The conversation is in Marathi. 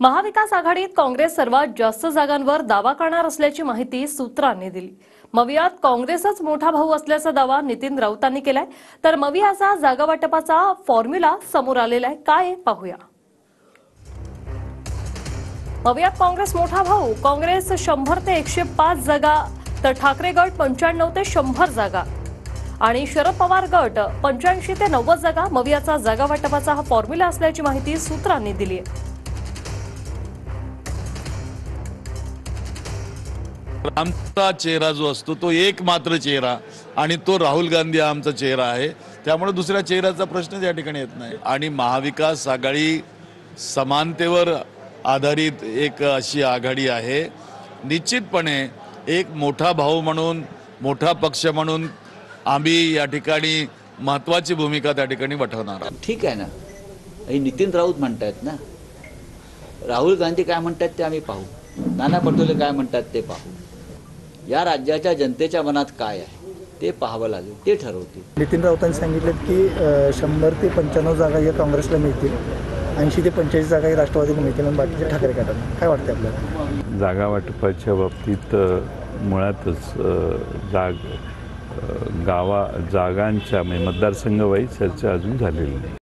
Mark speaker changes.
Speaker 1: महाविकास आघाडीत काँग्रेस सर्वात जास्त जागांवर दावा करणार असल्याची माहिती सूत्रांनी दिली। मवियात काँग्रेसच मोठा भाऊ असल्याचा दावा नितीन राऊतांनी केलाय। तर मवियाचा जागा वाटपाचा फॉर्म्युला समोर आलेला आहे, काय पाहूया। मवियात काँग्रेस मोठा भाऊ, काँग्रेस 100 ते 105 जागा, तर ठाकरे गट 95 ते 100 जागा आणि शरद पवार गट 85 ते 90 जागा। मवियाचा जागा वाटपाचा हा फॉर्म्युला असल्याची माहिती सूत्रांनी दिली आहे।
Speaker 2: आमचा चेहरा जो असतो तो एक मात्र चेहरा आणि तो राहुल गांधी हा आमचा चेहरा आहे। त्यामुळे दुसऱ्या चेहऱ्याचा प्रश्न या ठिकाणी येत नाही आणि महाविकास आघाडी समानतेवर आधारित एक अशी आघाडी आहे। निश्चितपणे एक मोठा भाऊ म्हणून, मोठा पक्ष म्हणून आम्ही या ठिकाणी महत्त्वाची भूमिका त्या ठिकाणी वठवणार आहोत।
Speaker 3: ठीक आहे ना, हे नितीन राऊत म्हणतात ना, राहुल गांधी काय म्हणतात ते आम्ही पाहू, नाना पटोले काय म्हणतात ते पाहू। या राज्याच्या जनतेच्या मनात काय आहे ते पाहावं लागेल, ते ठरवतील।
Speaker 4: नितीन राऊतांनी सांगितलं की 100 ते 95 जागा या काँग्रेसला मिळतील, 80 ते 85 जागा ही राष्ट्रवादीला मिळतील आणि बाकीचे ठाकरे गटाला। काय वाटतं आपल्याला?
Speaker 5: जागा वाटपाच्या बाबतीत मुळातच जागांच्या मतदारसंघ वाईज चर्चा अजून झालेली नाही।